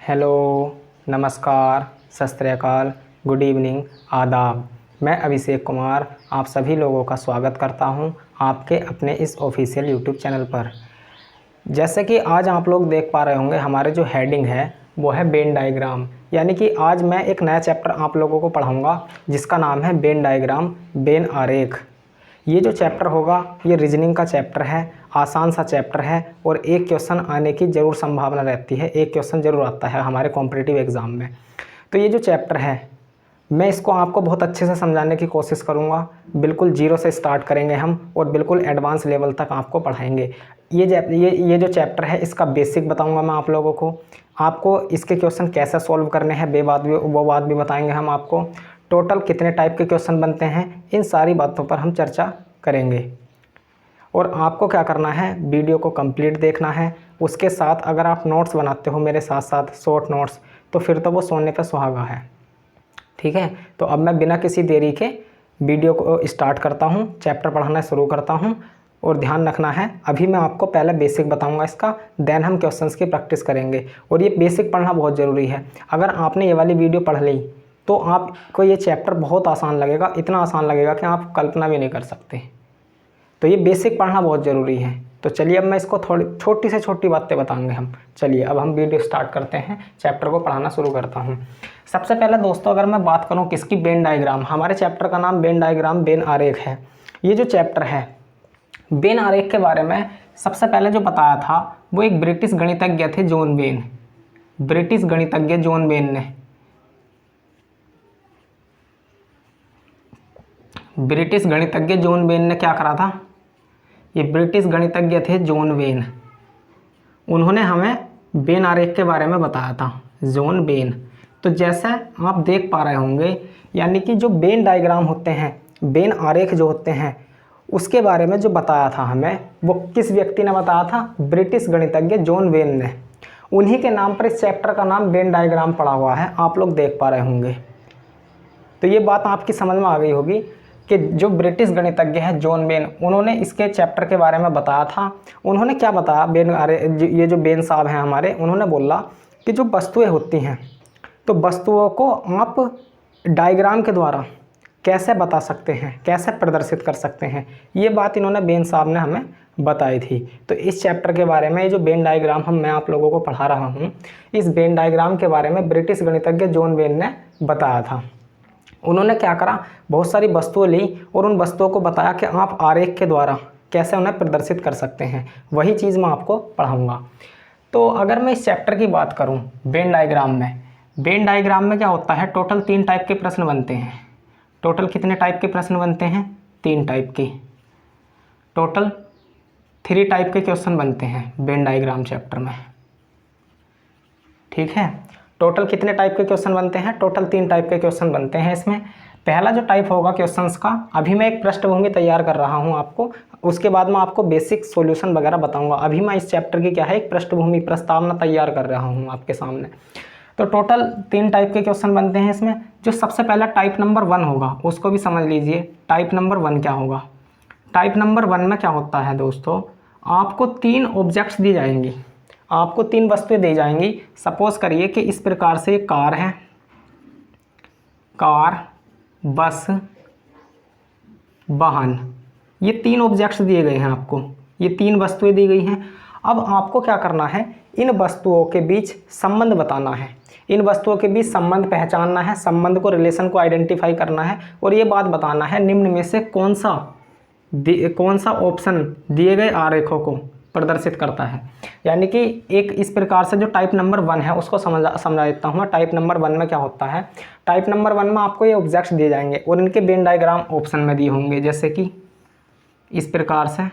Hello, नमस्कार, सत श्री अकाल, गुड इवनिंग, आदाब। मैं अभिषेक कुमार आप सभी लोगों का स्वागत करता हूं आपके अपने इस ऑफिशियल यूट्यूब चैनल पर। जैसे कि आज आप लोग देख पा रहे होंगे, हमारे जो हेडिंग है वो है वेन डायग्राम। यानी कि आज मैं एक नया चैप्टर आप लोगों को पढ़ाऊंगा जिसका नाम है वेन डायग्राम, वेन आरेख। ये जो चैप्टर होगा ये रीजनिंग का चैप्टर है, आसान सा चैप्टर है और एक क्वेश्चन आने की ज़रूर संभावना रहती है, एक क्वेश्चन ज़रूर आता है हमारे कॉम्पिटिटिव एग्ज़ाम में। तो ये जो चैप्टर है मैं इसको आपको बहुत अच्छे से समझाने की कोशिश करूँगा। बिल्कुल जीरो से स्टार्ट करेंगे हम और बिल्कुल एडवांस लेवल तक आपको पढ़ाएंगे। ये जो चैप्टर है इसका बेसिक बताऊँगा मैं आप लोगों को। आपको इसके क्वेश्चन कैसे सॉल्व करने हैं वो बात भी बताएंगे हम आपको। टोटल कितने टाइप के क्वेश्चन बनते हैं, इन सारी बातों पर हम चर्चा करेंगे। और आपको क्या करना है, वीडियो को कंप्लीट देखना है। उसके साथ अगर आप नोट्स बनाते हो मेरे साथ साथ शॉर्ट नोट्स, तो फिर तो वो सोने पे सुहागा है। ठीक है, तो अब मैं बिना किसी देरी के वीडियो को स्टार्ट करता हूँ, चैप्टर पढ़ाना शुरू करता हूँ। और ध्यान रखना है, अभी मैं आपको पहले बेसिक बताऊंगा इसका, देन हम क्वेश्चंस की प्रैक्टिस करेंगे। और ये बेसिक पढ़ना बहुत ज़रूरी है। अगर आपने ये वाली वीडियो पढ़ ली तो आपको ये चैप्टर बहुत आसान लगेगा, इतना आसान लगेगा कि आप कल्पना भी नहीं कर सकते। तो ये बेसिक पढ़ना बहुत ज़रूरी है। तो चलिए अब मैं इसको थोड़ी छोटी से छोटी बातें बताएंगे हम। चलिए अब हम वीडियो स्टार्ट करते हैं, चैप्टर को पढ़ाना शुरू करता हूँ। सबसे पहले दोस्तों अगर मैं बात करूँ किसकी, वेन डायग्राम। हमारे चैप्टर का नाम वेन डायग्राम, वेन आरेख है। ये जो चैप्टर है वेन आरेख के बारे में सबसे पहले जो बताया था वो एक ब्रिटिश गणितज्ञ थे, जॉन वेन। ब्रिटिश गणितज्ञ जॉन वेन ने, ब्रिटिश गणितज्ञ जॉन वेन ने क्या करा था, ये ब्रिटिश गणितज्ञ थे जॉन वेन। उन्होंने हमें वेन आरेख के बारे में बताया था, जॉन वेन। तो जैसा आप देख पा रहे होंगे, यानी कि जो वेन डायग्राम होते हैं, वेन आरेख जो होते हैं, उसके बारे में जो बताया था हमें, वो किस व्यक्ति ने बताया था, ब्रिटिश गणितज्ञ जॉन वेन ने। उन्हीं के नाम पर इस चैप्टर का नाम वेन डायग्राम पड़ा हुआ है, आप लोग देख पा रहे होंगे। तो ये बात आपकी समझ में आ गई होगी कि जो ब्रिटिश गणितज्ञ है जॉन वेन, उन्होंने इसके चैप्टर के बारे में बताया था। उन्होंने क्या बताया, ये जो वेन साहब हैं हमारे, उन्होंने बोला कि जो वस्तुएं होती हैं, तो वस्तुओं को आप डायग्राम के द्वारा कैसे बता सकते हैं, कैसे प्रदर्शित कर सकते हैं, ये बात इन्होंने वेन साहब ने हमें बताई थी। तो इस चैप्टर के बारे में, ये जो वेन डायग्राम मैं आप लोगों को पढ़ा रहा हूँ, इस वेन डायग्राम के बारे में ब्रिटिश गणितज्ञ जॉन वेन ने बताया था। उन्होंने क्या करा, बहुत सारी वस्तुएं ली और उन वस्तुओं को बताया कि आप आरेख के द्वारा कैसे उन्हें प्रदर्शित कर सकते हैं। वही चीज़ मैं आपको पढ़ाऊंगा। तो अगर मैं इस चैप्टर की बात करूं, वेन डायग्राम में, वेन डायग्राम में क्या होता है, टोटल 3 टाइप के प्रश्न बनते हैं। टोटल कितने टाइप के प्रश्न बनते हैं, 3 टाइप के। टोटल 3 टाइप के क्वेश्चन बनते हैं वेन डायग्राम चैप्टर में। ठीक है, टोटल कितने टाइप के क्वेश्चन बनते हैं, टोटल 3 टाइप के क्वेश्चन बनते हैं इसमें। पहला जो टाइप होगा क्वेश्चंस का, अभी मैं एक पृष्ठभूमि तैयार कर रहा हूं आपको, उसके बाद मैं आपको बेसिक सॉल्यूशन वगैरह बताऊंगा। अभी मैं इस चैप्टर की क्या है, एक पृष्ठभूमि प्रस्तावना तैयार कर रहा हूं आपके सामने। तो टोटल 3 टाइप के क्वेश्चन बनते हैं इसमें। जो सबसे पहला टाइप नंबर 1 होगा उसको भी समझ लीजिए। टाइप नंबर 1 क्या होगा, टाइप नंबर 1 में क्या होता है दोस्तों, आपको 3 ऑब्जेक्ट्स दी जाएंगी, आपको 3 वस्तुएं दी जाएंगी। सपोज करिए कि इस प्रकार से एक कार है, कार, बस, वाहन, ये 3 ऑब्जेक्ट्स दिए गए हैं आपको, ये 3 वस्तुएं दी गई हैं। अब आपको क्या करना है, इन वस्तुओं के बीच संबंध बताना है, इन वस्तुओं के बीच संबंध पहचानना है, संबंध को, रिलेशन को आइडेंटिफाई करना है और ये बात बताना है निम्न में से कौन सा ऑप्शन दिए गए आरेखों को प्रदर्शित करता है। यानी कि एक इस प्रकार से जो टाइप नंबर 1 है उसको समझा देता हूँ मैं। टाइप नंबर 1 में क्या होता है, टाइप नंबर 1 में आपको ये ऑब्जेक्ट्स दिए जाएंगे और इनके वेन डायग्राम ऑप्शन में दिए होंगे, जैसे कि इस प्रकार से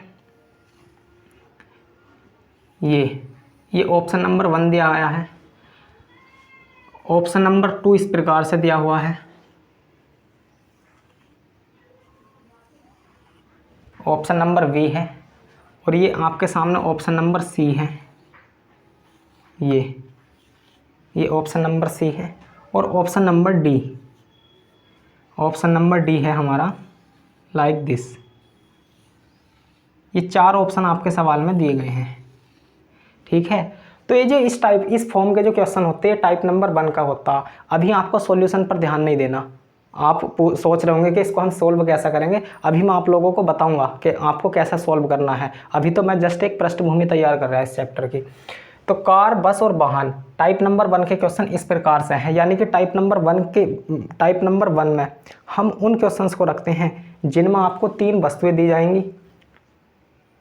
ये ऑप्शन नंबर 1 दिया गया है। ऑप्शन नंबर 2 इस प्रकार से दिया हुआ है। ऑप्शन नंबर बी है और ये आपके सामने ऑप्शन नंबर सी है। ये ऑप्शन नंबर सी है और option number D, option number D है हमारा लाइक दिस। ये 4 ऑप्शन आपके सवाल में दिए गए हैं। ठीक है, तो ये जो इस फॉर्म के जो क्वेश्चन होते हैं टाइप नंबर 1 का होता। अभी आपको सॉल्यूशन पर ध्यान नहीं देना। आप सोच रहे होंगे कि इसको हम सोल्व कैसा करेंगे। अभी मैं आप लोगों को बताऊंगा कि आपको कैसा सोल्व करना है। अभी तो मैं जस्ट एक पृष्ठभूमि तैयार कर रहा है इस चैप्टर की। तो कार, बस और वाहन टाइप नंबर 1 के क्वेश्चन इस प्रकार से हैं, यानी कि टाइप नंबर 1 में हम उन क्वेश्चंस को रखते हैं जिनमें आपको 3 वस्तुएं दी जाएंगी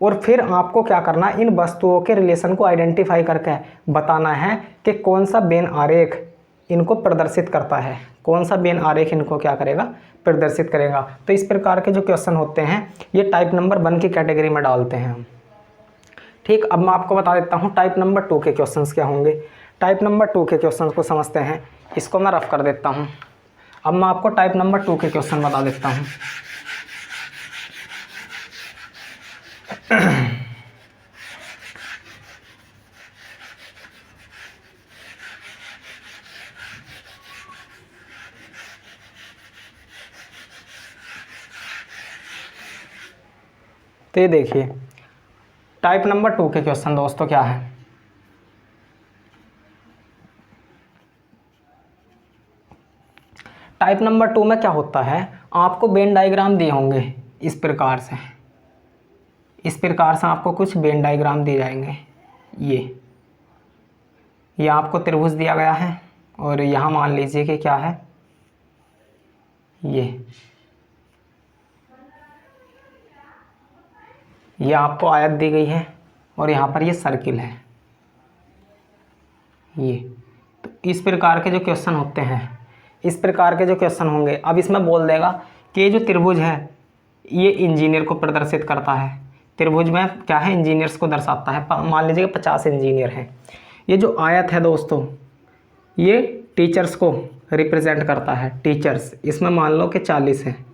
और फिर आपको क्या करना है, इन वस्तुओं के रिलेशन को आइडेंटिफाई करके बताना है कि कौन सा बेन आरेख इनको प्रदर्शित करता है, कौन सा बेन आरेख इनको क्या करेगा, प्रदर्शित करेगा। तो इस प्रकार के जो क्वेश्चन होते हैं ये टाइप नंबर 1 की कैटेगरी में डालते हैं हम। ठीक, अब मैं आपको बता देता हूँ टाइप नंबर 2 के क्वेश्चंस क्या होंगे। टाइप नंबर 2 के क्वेश्चंस को समझते हैं। इसको मैं रफ कर देता हूँ। अब मैं आपको टाइप नंबर 2 के क्वेश्चन बता देता हूँ। तो ये देखिए टाइप नंबर 2 के क्वेश्चन दोस्तों क्या है। टाइप नंबर 2 में क्या होता है, आपको वेन डायग्राम दिए होंगे इस प्रकार से। इस प्रकार से आपको कुछ वेन डायग्राम दिए जाएंगे। ये आपको त्रिभुज दिया गया है और यहाँ मान लीजिए कि क्या है, ये आपको आयत दी गई है और यहाँ पर ये सर्किल है। ये तो इस प्रकार के जो क्वेश्चन होते हैं, इस प्रकार के जो क्वेश्चन होंगे। अब इसमें बोल देगा कि ये जो त्रिभुज है ये इंजीनियर को प्रदर्शित करता है। त्रिभुज में क्या है, इंजीनियर्स को दर्शाता है। मान लीजिए 50 इंजीनियर हैं। ये जो आयत है दोस्तों ये टीचर्स को रिप्रेजेंट करता है, टीचर्स। इसमें मान लो कि 40 हैं,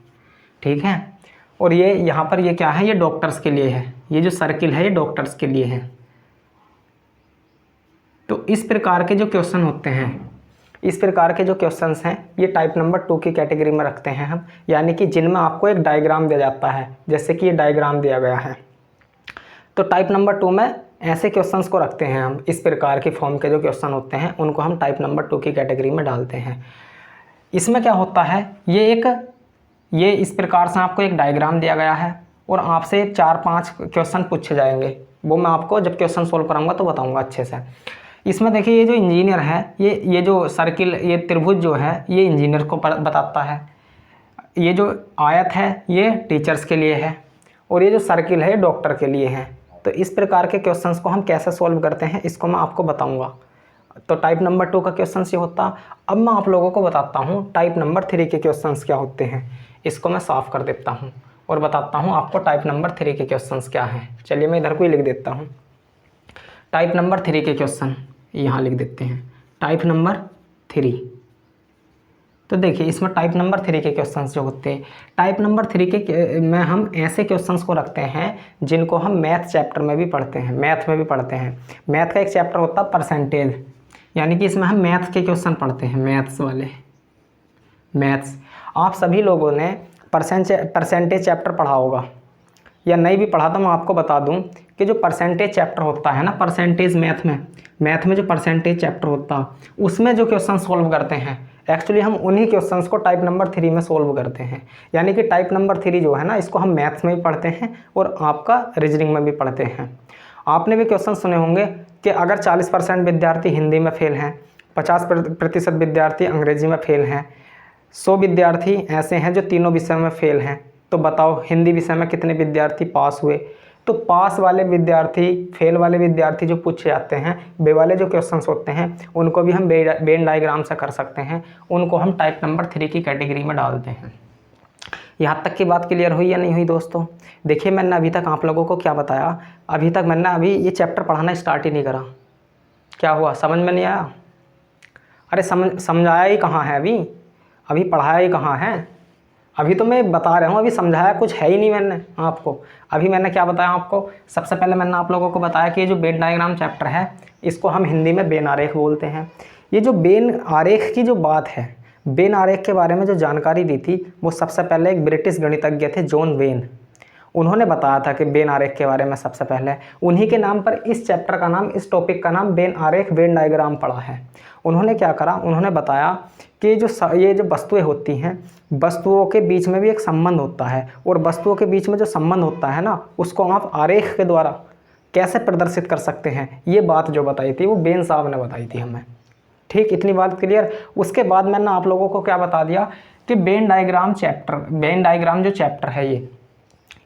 ठीक है। और ये यहाँ पर ये क्या है, ये डॉक्टर्स के लिए है। ये जो सर्किल है ये डॉक्टर्स के लिए है। तो इस प्रकार के जो क्वेश्चन होते हैं, इस प्रकार के जो क्वेश्चंस हैं ये टाइप नंबर 2 की कैटेगरी में रखते हैं हम, यानी कि जिनमें आपको एक डायग्राम दिया जाता है, जैसे कि ये डायग्राम दिया गया है। तो टाइप नंबर 2 में ऐसे क्वेश्चंस को रखते हैं हम। इस प्रकार के फॉर्म के जो क्वेश्चन होते हैं उनको हम टाइप नंबर 2 की कैटेगरी में डालते हैं। इसमें क्या होता है, ये इस प्रकार से आपको एक डायग्राम दिया गया है और आपसे 4-5 क्वेश्चन पूछे जाएंगे। वो मैं आपको जब क्वेश्चन सोल्व कराऊंगा तो बताऊंगा अच्छे से। इसमें देखिए ये जो इंजीनियर है, ये जो सर्किल, ये त्रिभुज जो है ये इंजीनियर को बताता है। ये जो आयत है ये टीचर्स के लिए है और ये जो सर्किल है ये डॉक्टर के लिए है। तो इस प्रकार के क्वेश्चंस को हम कैसे सॉल्व करते हैं इसको मैं आपको बताऊंगा। तो टाइप नंबर 2 का क्वेश्चन ये होता। अब मैं आप लोगों को बताता हूँ टाइप नंबर 3 के क्वेश्चंस क्या होते हैं। इसको मैं साफ़ कर देता हूँ और बताता हूँ आपको टाइप नंबर 3 के क्वेश्चंस क्या हैं। चलिए मैं इधर को ही लिख देता हूँ। टाइप नंबर 3 के क्वेश्चन यहाँ लिख देते हैं, टाइप नंबर 3। तो देखिए इसमें टाइप नंबर 3 के क्वेश्चंस जो होते हैं, टाइप नंबर 3 के में हम ऐसे क्वेश्चंस को रखते हैं जिनको हम मैथ चैप्टर में भी पढ़ते हैं, मैथ में भी पढ़ते हैं। मैथ का एक चैप्टर होता है परसेंटेज, यानी कि इसमें हम मैथ के क्वेश्चन पढ़ते हैं, मैथ्स वाले। मैथ्स आप सभी लोगों ने परसेंटेज चैप्टर पढ़ा होगा या नहीं भी पढ़ा तो मैं आपको बता दूं कि जो परसेंटेज चैप्टर होता है ना, परसेंटेज मैथ में जो परसेंटेज चैप्टर होता है उसमें जो क्वेश्चन सोल्व करते हैं एक्चुअली हम उन्हीं क्वेश्चंस को टाइप नंबर 3 में सोल्व करते हैं। यानी कि टाइप नंबर 3 जो है ना इसको हम मैथ्स में भी पढ़ते हैं और आपका रीजनिंग में भी पढ़ते हैं। आपने भी क्वेश्चन सुने होंगे कि अगर 40% विद्यार्थी हिंदी में फेल हैं, 50% विद्यार्थी अंग्रेजी में फेल हैं, 100 विद्यार्थी ऐसे हैं जो तीनों विषय में फेल हैं, तो बताओ हिंदी विषय में कितने विद्यार्थी पास हुए। तो पास वाले विद्यार्थी, फेल वाले विद्यार्थी जो पूछे जाते हैं, वे वाले जो क्वेश्चंस होते हैं उनको भी हम वेन डायग्राम से कर सकते हैं। उनको हम टाइप नंबर 3 की कैटेगरी में डालते हैं। यहाँ तक की बात क्लियर हुई या नहीं हुई दोस्तों? देखिए मैंने अभी तक आप लोगों को क्या बताया, अभी तक मैंने ये चैप्टर पढ़ाना स्टार्ट ही नहीं करा। क्या हुआ, समझ में नहीं आया? अरे समझाया ही कहाँ है, अभी पढ़ाया ही कहाँ है? अभी तो मैं बता रहा हूँ, अभी समझाया कुछ है ही नहीं मैंने आपको। अभी मैंने क्या बताया आपको, सबसे पहले मैंने आप लोगों को बताया कि ये जो वेन डायग्राम चैप्टर है इसको हम हिंदी में वेन आरेख बोलते हैं। ये जो वेन आरेख की जो बात है, वेन आरेख के बारे में जो जानकारी दी थी वो सबसे पहले एक ब्रिटिश गणितज्ञ थे जॉन वेन, उन्होंने बताया था कि वेन आरेख के बारे में सबसे पहले। उन्हीं के नाम पर इस चैप्टर का नाम, इस टॉपिक का नाम वेन आरेख, वेन डायग्राम पड़ा है। उन्होंने क्या करा, उन्होंने बताया कि ये जो वस्तुएं होती हैं, वस्तुओं के बीच में भी एक संबंध होता है, और वस्तुओं के बीच में जो संबंध होता है ना, उसको आप आरेख के द्वारा कैसे प्रदर्शित कर सकते हैं, ये बात जो बताई थी वो वेन साहब ने बताई थी हमें। ठीक, इतनी बात क्लियर। उसके बाद मैंने आप लोगों को क्या बता दिया कि वेन डायग्राम जो चैप्टर है ये,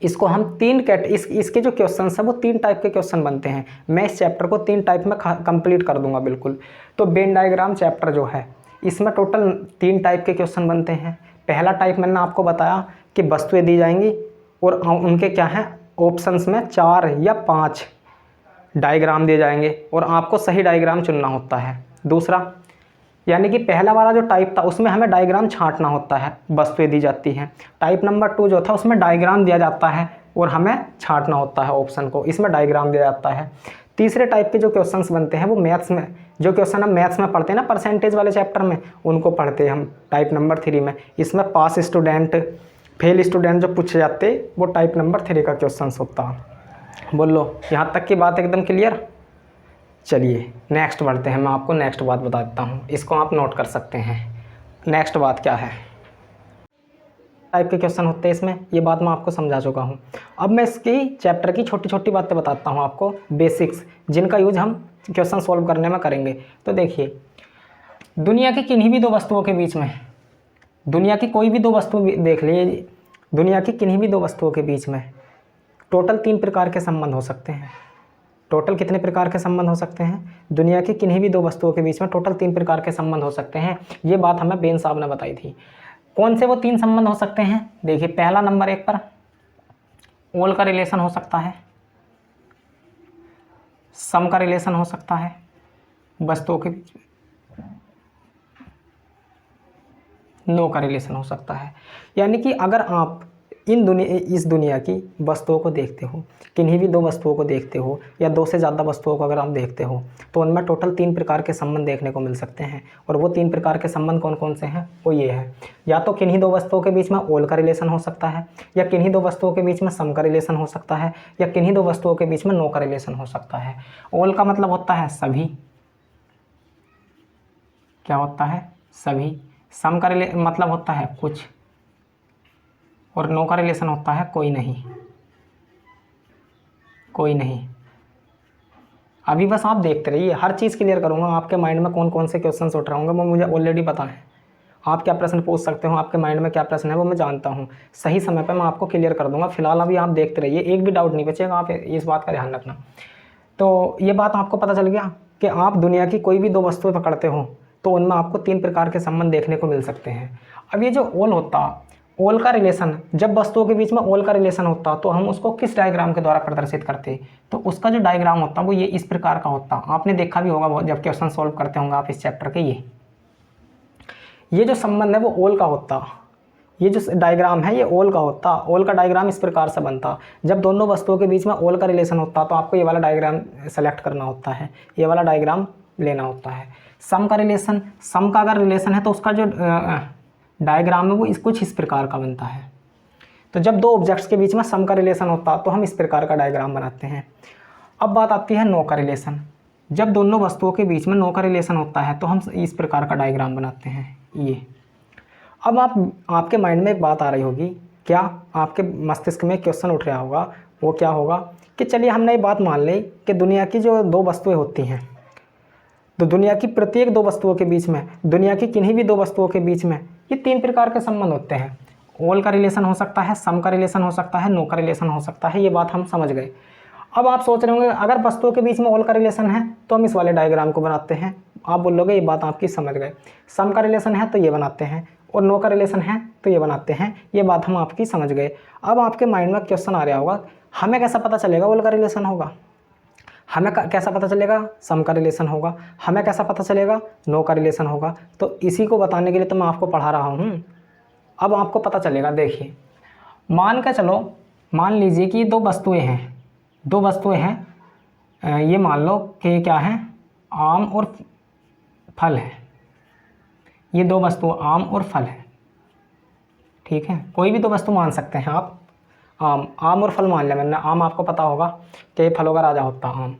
इसको हम इसके जो क्वेश्चन है वो 3 टाइप के क्वेश्चन बनते हैं। मैं इस चैप्टर को 3 टाइप में कंप्लीट कर दूंगा बिल्कुल। तो वेन डायग्राम चैप्टर जो है, इसमें टोटल 3 टाइप के क्वेश्चन बनते हैं। पहला टाइप मैंने आपको बताया कि वस्तुएं दी जाएंगी और उनके क्या हैं ऑप्शंस में 4 या 5 डायग्राम दिए जाएंगे और आपको सही डायग्राम चुनना होता है। दूसरा, यानी कि पहला वाला जो टाइप था उसमें हमें डायग्राम छांटना होता है, वस्तुएं दी जाती हैं। टाइप नंबर 2 जो था उसमें डायग्राम दिया जाता है और हमें छांटना होता है ऑप्शन को, इसमें डायग्राम दिया जाता है। तीसरे टाइप के जो क्वेश्चंस बनते हैं वो मैथ्स में, जो क्वेश्चन हम मैथ्स में पढ़ते हैं ना परसेंटेज वाले चैप्टर में, उनको पढ़ते हैं हम टाइप नंबर 3 में। इसमें पास स्टूडेंट, फेल स्टूडेंट जो पूछे जाते वो टाइप नंबर 3 का क्वेश्चन होता। बोल लो, यहाँ तक की बात एकदम क्लियर। चलिए नेक्स्ट बढ़ते हैं, मैं आपको नेक्स्ट बात बता देता हूँ, इसको आप नोट कर सकते हैं। नेक्स्ट बात क्या है, टाइप के क्वेश्चन होते हैं इसमें, ये बात मैं आपको समझा चुका हूँ। अब मैं इसकी चैप्टर की छोटी छोटी बातें बताता हूँ आपको, बेसिक्स, जिनका यूज हम क्वेश्चन सॉल्व करने में करेंगे। तो देखिए, दुनिया की किन्हीं भी 2 वस्तुओं के बीच में, दुनिया की कोई भी 2 वस्तु देख लीजिए, दुनिया की किन्हीं भी 2 वस्तुओं के बीच में टोटल 3 प्रकार के संबंध हो सकते हैं। टोटल कितने प्रकार के संबंध हो सकते हैं? दुनिया की किन्हीं भी 2 वस्तुओं के बीच में टोटल 3 प्रकार के संबंध हो सकते हैं। ये बात हमें वेन साहब ने बताई थी। कौन से वो 3 संबंध हो सकते हैं? देखिए, पहला नंबर 1 पर ऑल का रिलेशन हो सकता है, सम का रिलेशन हो सकता है वस्तुओं के बीच में, नो का रिलेशन हो सकता है। यानी कि अगर आप इस दुनिया की वस्तुओं को देखते हो, किन्हीं भी 2 वस्तुओं को देखते हो या 2 से ज़्यादा वस्तुओं को अगर आप देखते हो, तो उनमें टोटल 3 प्रकार के संबंध देखने को मिल सकते हैं। और वो 3 प्रकार के संबंध कौन कौन से हैं? वो ये है, या तो किन्हीं 2 वस्तुओं के बीच में ऑल का रिलेशन हो सकता है, या किन्हीं 2 वस्तुओं के बीच में सम का रिलेशन हो सकता है, या किन्हीं 2 वस्तुओं के बीच में नो का रिलेशन हो सकता है। ऑल का मतलब होता है सभी, क्या होता है? सभी। सम का मतलब होता है कुछ, और नो का रिलेशन होता है कोई नहीं, कोई नहीं। अभी बस आप देखते रहिए, हर चीज़ क्लियर करूँगा। आपके माइंड में कौन कौन से क्वेश्चंस उठ रहे होंगे वो मुझे ऑलरेडी पता है। आप क्या प्रश्न पूछ सकते हो, आपके माइंड में क्या प्रश्न है वो मैं जानता हूँ। सही समय पर मैं आपको क्लियर कर दूंगा। फिलहाल अभी आप देखते रहिए, एक भी डाउट नहीं बचेगा, आप इस बात का ध्यान रखना। तो ये बात आपको पता चल गया कि आप दुनिया की कोई भी 2 वस्तुएं पकड़ते हो तो उनमें आपको 3 प्रकार के संबंध देखने को मिल सकते हैं। अब ये जो ऑल होता, ऑल का रिलेशन, जब वस्तुओं के बीच में ऑल का रिलेशन होता तो हम उसको किस डायग्राम के द्वारा प्रदर्शित करते? तो उसका जो डायग्राम होता वो ये इस प्रकार का होता। आपने देखा भी होगा जब क्वेश्चन सॉल्व करते होंगे आप इस चैप्टर के। ये जो संबंध है वो ऑल का होता, ये जो डायग्राम है ये ऑल का होता। ऑल का डायग्राम इस प्रकार से बनता। जब दोनों वस्तुओं के बीच में ऑल का रिलेशन होता तो आपको ये वाला डायग्राम सेलेक्ट करना होता है, ये वाला डायग्राम लेना होता है। सम का रिलेशन, सम का अगर रिलेशन है तो उसका जो डायग्राम है वो कुछ इस प्रकार का बनता है। तो जब 2 ऑब्जेक्ट्स के बीच में सम का रिलेशन होता तो हम इस प्रकार का डायग्राम बनाते हैं। अब बात आती है नो का रिलेशन। जब दोनों वस्तुओं के बीच में नो का रिलेशन होता है तो हम इस प्रकार का डायग्राम बनाते हैं, ये। अब आपके माइंड में एक बात आ रही होगी, क्या आपके मस्तिष्क में क्वेश्चन उठ रहा होगा, वो क्या होगा कि चलिए हमने ये बात मान ली कि दुनिया की जो 2 वस्तुएं होती हैं, तो दुनिया की प्रत्येक 2 वस्तुओं के बीच में, दुनिया की किन्हीं भी 2 वस्तुओं के बीच में ये 3 प्रकार के संबंध होते हैं। ऑल का रिलेशन हो सकता है, सम का रिलेशन हो सकता है, नो का रिलेशन हो सकता है। ये बात हम समझ गए। अब आप सोच रहे होंगे अगर वस्तुओं के बीच में ऑल का रिलेशन है तो हम इस वाले डायग्राम को बनाते हैं। आप बोलोगे ये बात आपकी समझ गए। सम का रिलेशन है तो ये बनाते हैं, और नो का रिलेशन है तो ये बनाते हैं। ये बात हम आपकी समझ गए। अब आपके माइंड में क्वेश्चन आ रहा होगा, हमें कैसा पता चलेगा ऑल का रिलेशन होगा, हमें कैसा पता चलेगा सम का रिलेशन होगा, हमें कैसा पता चलेगा नो का रिलेशन होगा। तो इसी को बताने के लिए तो मैं आपको पढ़ा रहा हूँ। अब आपको पता चलेगा। देखिए, मान लीजिए कि 2 वस्तुएं हैं, 2 वस्तुएं हैं। ये मान लो कि क्या है, आम और फल है। ये 2 वस्तु आम और फल है, ठीक है। कोई भी 2 वस्तु मान सकते हैं आप। आम, आम और फल मान लिया मैंने। आम आपको पता होगा कि ये फलों का राजा होता है आम।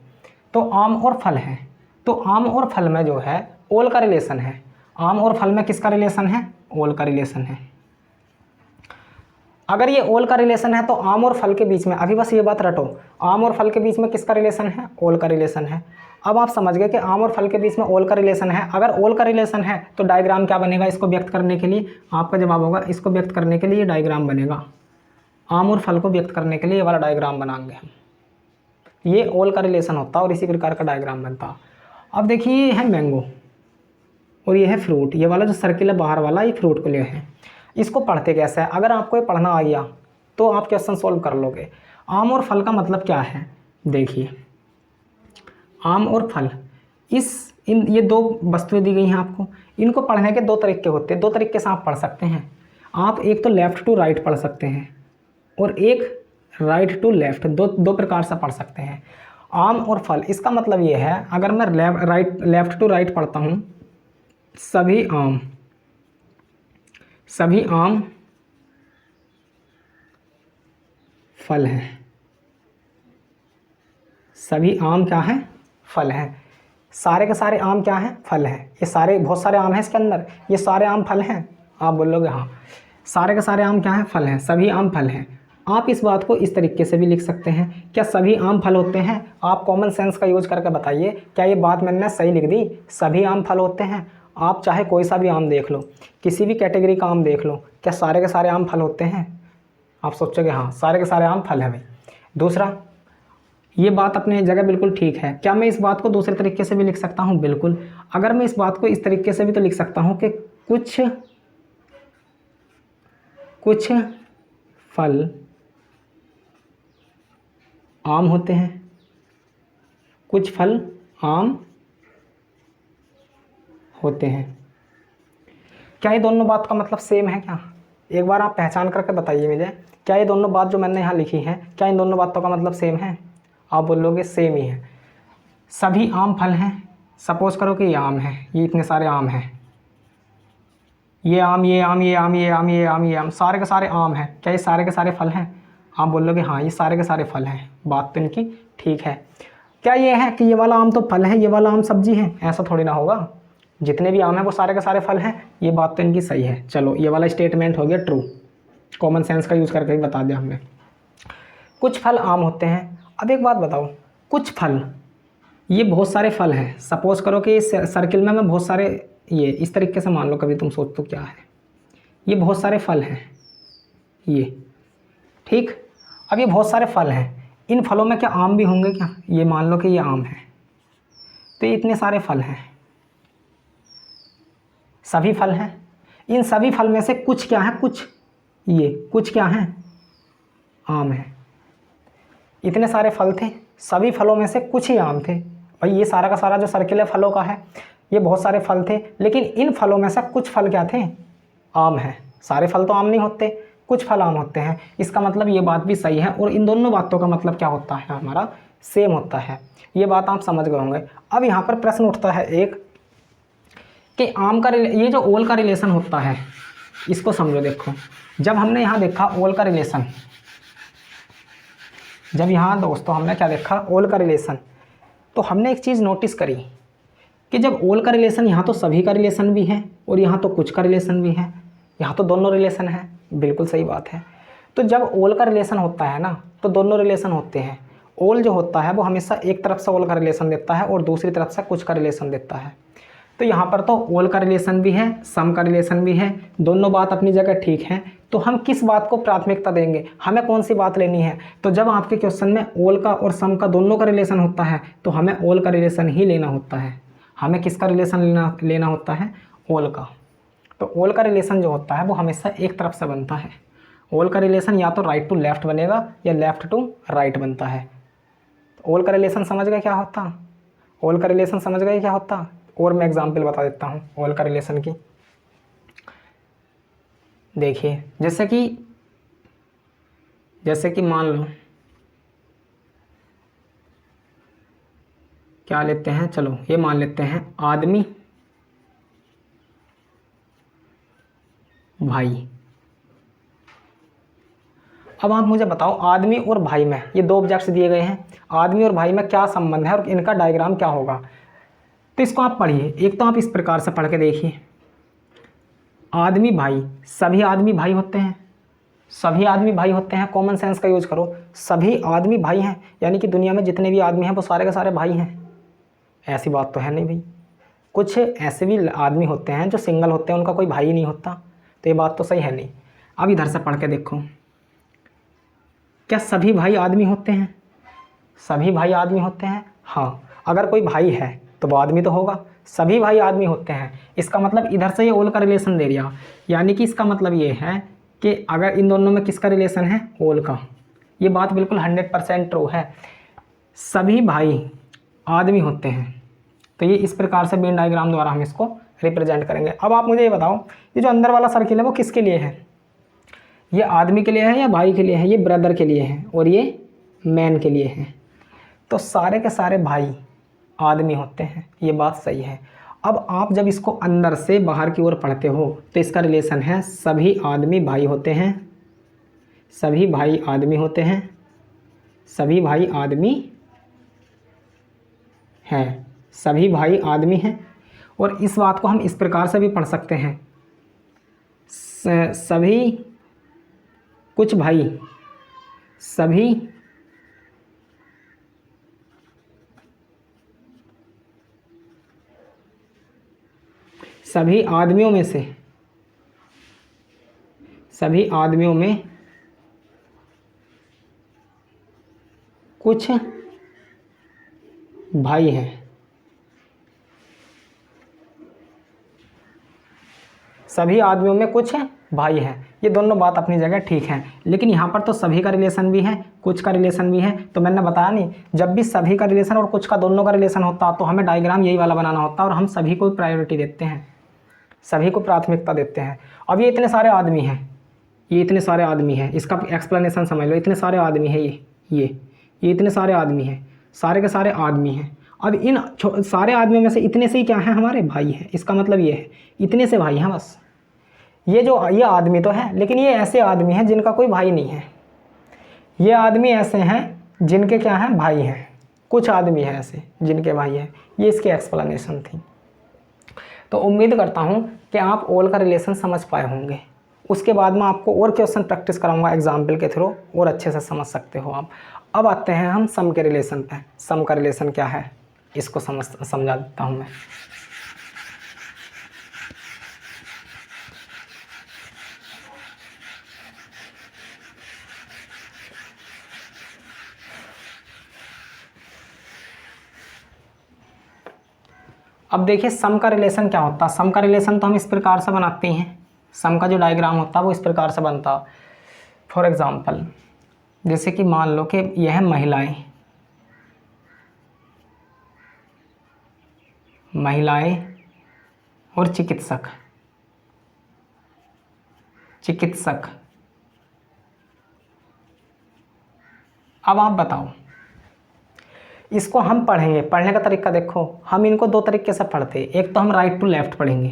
तो आम और फल है, तो आम और फल में जो है ओल का रिलेशन है। आम और फल में किसका रिलेशन है? ओल का रिलेशन है। अगर ये ओल का रिलेशन है तो आम और फल के बीच में, अभी बस ये बात रटो, आम और फल के बीच में किसका रिलेशन है? ओल का रिलेशन है। अब आप समझ गए कि आम और फल के बीच में ओल का रिलेशन है। अगर ओल का रिलेशन है तो डायग्राम क्या बनेगा इसको व्यक्त करने के लिए? आपका जवाब होगा इसको व्यक्त करने के लिए डायग्राम बनेगा। आम और फल को व्यक्त करने के लिए ये वाला डायग्राम बनाएंगे हम। ये ओल का रिलेशन होता है और इसी प्रकार का डायग्राम बनता। अब देखिए ये है मैंगो और ये है फ्रूट। ये वाला जो सर्किल है बाहर वाला, ये फ्रूट के लिए है। इसको पढ़ते कैसे है? अगर आपको ये पढ़ना आ गया तो आप क्वेश्चन सॉल्व कर लोगे। आम और फल का मतलब क्या है? देखिए आम और फल, ये दो वस्तुएं दी गई हैं आपको। इनको पढ़ने के दो तरीके होते हैं, दो तरीके से आप पढ़ सकते हैं। आप एक तो लेफ़्ट टू राइट पढ़ सकते हैं और एक राइट टू लेफ़्ट, दो प्रकार से पढ़ सकते हैं। आम और फल, इसका मतलब ये है अगर मैं लेफ़्ट टू राइट पढ़ता हूँ, सभी आम फल हैं। सभी आम क्या हैं? फल हैं। सारे के सारे आम क्या हैं? फल हैं। ये सारे, बहुत सारे आम हैं इसके अंदर, ये सारे आम फल हैं। आप बोलोगे हाँ, सारे के सारे आम क्या हैं? फल हैं। सभी आम फल हैं। आप इस बात को इस तरीके से भी लिख सकते हैं, क्या सभी आम फल होते हैं? आप कॉमन सेंस का यूज करके बताइए, क्या ये बात मैंने सही लिख दी? सभी आम फल होते हैं। आप चाहे कोई सा भी आम देख लो, किसी भी कैटेगरी का आम देख लो, क्या सारे के सारे आम फल होते हैं? आप सोचोगे हाँ सारे के सारे आम फल हैं भाई। दूसरा, ये बात अपने जगह बिल्कुल ठीक है। क्या मैं इस बात को दूसरे तरीके से भी लिख सकता हूँ? बिल्कुल। अगर मैं इस बात को इस तरीके से भी तो लिख सकता हूँ कि कुछ फल आम होते हैं, कुछ फल आम होते हैं। क्या ये दोनों बात का मतलब सेम है क्या? एक बार आप पहचान करके बताइए मुझे, क्या ये दोनों बात जो मैंने यहाँ लिखी है, क्या इन दोनों बातों का मतलब सेम है? आप बोलोगे सेम ही है। सभी आम फल हैं, सपोज करो कि ये आम है, ये इतने सारे आम हैं, ये आम, ये आम, ये आम, ये आम, ये आम, ये आम, सारे के सारे आम हैं। क्या ये सारे के सारे फल हैं? आप बोलोगे हाँ ये सारे के सारे फल हैं। बात तो इनकी ठीक है। क्या ये है कि ये वाला आम तो फल है, ये वाला आम सब्जी है? ऐसा थोड़ी ना होगा। जितने भी आम हैं वो सारे के सारे फल हैं। ये बात तो इनकी सही है। चलो ये वाला स्टेटमेंट हो गया ट्रू, कॉमन सेंस का यूज़ करके ही बता दिया हमने। कुछ फल आम होते हैं। अब एक बात बताओ, कुछ फल, ये बहुत सारे फल हैं। सपोज करो कि इस सर्किल में मैं बहुत सारे, ये इस तरीके से मान लो, कभी तुम सोच तो क्या है, ये बहुत सारे फल हैं, ये ठीक। अब ये बहुत सारे फल हैं, इन फलों में क्या आम भी होंगे क्या? ये मान लो कि ये आम है, तो ये इतने सारे फल हैं, सभी फल हैं। इन सभी फल में से कुछ क्या है? कुछ क्या है? आम है। इतने सारे फल थे, सभी फलों में से कुछ ही आम थे। भाई ये सारा का सारा जो सर्किल है फलों का है, ये बहुत सारे फल थे, लेकिन इन फलों में से कुछ फल क्या थे? आम है। सारे फल तो आम नहीं होते, कुछ फल आम होते हैं। इसका मतलब ये बात भी सही है और इन दोनों बातों का मतलब क्या होता है? हमारा सेम होता है। ये बात आप समझ गए होंगे। अब यहाँ पर प्रश्न उठता है एक कि आम का, ये जो ओल का रिलेशन होता है इसको समझो। देखो जब हमने यहाँ देखा ओल का रिलेशन, जब यहाँ दोस्तों हमने क्या देखा? ओल का रिलेशन, तो हमने एक चीज़ नोटिस करी कि जब ओल का रिलेशन, यहाँ तो सभी का रिलेशन भी है और यहाँ तो कुछ का रिलेशन भी है, यहाँ तो दोनों रिलेशन है। बिल्कुल सही बात है। तो जब ओल का रिलेशन होता है ना, तो दोनों रिलेशन होते हैं। ओल जो होता है वो हमेशा एक तरफ से ओल का रिलेशन देता है और दूसरी तरफ से कुछ का रिलेशन देता है। तो यहाँ पर तो ओल का रिलेशन भी है, सम का रिलेशन भी है, दोनों बात अपनी जगह ठीक है। तो हम किस बात को प्राथमिकता देंगे? हमें कौन सी बात लेनी है? तो जब आपके क्वेश्चन में ओल का और सम का दोनों का रिलेशन होता है तो हमें ओल का रिलेशन ही लेना होता है। हमें किसका रिलेशन लेना होता है? ओल का। तो ओल का रिलेशन जो होता है वो हमेशा एक तरफ से बनता है। ओल का रिलेशन या तो राइट टू लेफ्ट बनेगा या लेफ्ट टू राइट बनता है। ओल का रिलेशन समझ गए क्या होता? ओल का रिलेशन समझ गए क्या होता? और मैं एग्जाम्पल बता देता हूँ ओल का रिलेशन की। देखिए जैसे कि मान लो, क्या लेते हैं, चलो ये मान लेते हैं आदमी भाई। अब आप मुझे बताओ आदमी और भाई में, ये दो ऑब्जेक्ट्स दिए गए हैं, आदमी और भाई में क्या संबंध है और इनका डायग्राम क्या होगा। तो इसको आप पढ़िए। एक तो आप इस प्रकार से पढ़ के देखिए, आदमी भाई, सभी आदमी भाई होते हैं, सभी आदमी भाई होते हैं, कॉमन सेंस का यूज करो, सभी आदमी भाई हैं, यानी कि दुनिया में जितने भी आदमी हैं वो सारे के सारे भाई हैं। ऐसी बात तो है नहीं भाई, कुछ ऐसे भी आदमी होते हैं जो सिंगल होते हैं, उनका कोई भाई नहीं होता, तो ये बात तो सही है नहीं। अब इधर से पढ़ के देखो, क्या सभी भाई आदमी होते हैं? सभी भाई आदमी होते हैं, हाँ। अगर कोई भाई है तो वो आदमी तो होगा, सभी भाई आदमी होते हैं, इसका मतलब इधर से ये ओल का रिलेशन दे दिया, यानी कि इसका मतलब ये है कि अगर इन दोनों में किसका रिलेशन है, ओल का। ये बात बिल्कुल 100% ट्रू है, सभी भाई आदमी होते हैं। तो ये इस प्रकार से वेन डायग्राम द्वारा हम इसको रिप्रेजेंट करेंगे। अब आप मुझे ये बताओ, ये जो अंदर वाला सर्किल है वो किसके लिए है? ये आदमी के लिए है या भाई के लिए है? ये ब्रदर के लिए है और ये मैन के लिए है। तो सारे के सारे भाई आदमी होते हैं, ये बात सही है। अब आप जब इसको अंदर से बाहर की ओर पढ़ते हो तो इसका रिलेशन है सभी आदमी भाई होते हैं, सभी भाई आदमी होते हैं, सभी भाई आदमी हैं, सभी भाई आदमी हैं। और इस बात को हम इस प्रकार से भी पढ़ सकते हैं, सभी कुछ भाई, सभी आदमियों में से, सभी आदमियों में कुछ भाई हैं, सभी आदमियों में कुछ भाई हैं। ये दोनों बात अपनी जगह ठीक है, लेकिन यहाँ पर तो सभी का रिलेशन भी है, कुछ का रिलेशन भी है। तो मैंने बताया नहीं, जब भी सभी का रिलेशन और कुछ का, दोनों का रिलेशन होता तो हमें डायग्राम यही वाला बनाना होता, और हम सभी को प्रायोरिटी देते हैं, सभी को प्राथमिकता देते हैं। अब ये इतने सारे आदमी हैं, ये इतने सारे आदमी हैं, इसका एक्सप्लेनेशन समझ लो, इतने सारे आदमी हैं, ये इतने सारे आदमी हैं, सारे के सारे आदमी हैं। अब इन सारे आदमियों में से इतने से ही क्या हैं, हमारे भाई हैं। इसका मतलब ये है इतने से भाई हैं बस। ये आदमी तो है, लेकिन ये ऐसे आदमी हैं जिनका कोई भाई नहीं है। ये आदमी ऐसे हैं जिनके क्या हैं, भाई हैं। कुछ आदमी हैं ऐसे जिनके भाई हैं। ये इसकी एक्सप्लेनेशन थी। तो उम्मीद करता हूँ कि आप ऑल का रिलेशन समझ पाए होंगे। उसके बाद में आपको और क्वेश्चन प्रैक्टिस कराऊंगा एग्जाम्पल के थ्रू, और अच्छे से समझ सकते हो आप। अब आते हैं हम सम के रिलेशन पे। सम का रिलेशन क्या है इसको समझा देता हूँ मैं। अब देखिए सम का रिलेशन क्या होता है। सम का रिलेशन तो हम इस प्रकार से बनाते हैं, सम का जो डायग्राम होता है वो इस प्रकार से बनता। फॉर एग्जांपल, जैसे कि मान लो कि यह है महिलाएं और चिकित्सक। अब आप बताओ, इसको हम पढ़ेंगे, पढ़ने का तरीका देखो, हम इनको दो तरीके से पढ़ते हैं। एक तो हम राइट टू लेफ्ट पढ़ेंगे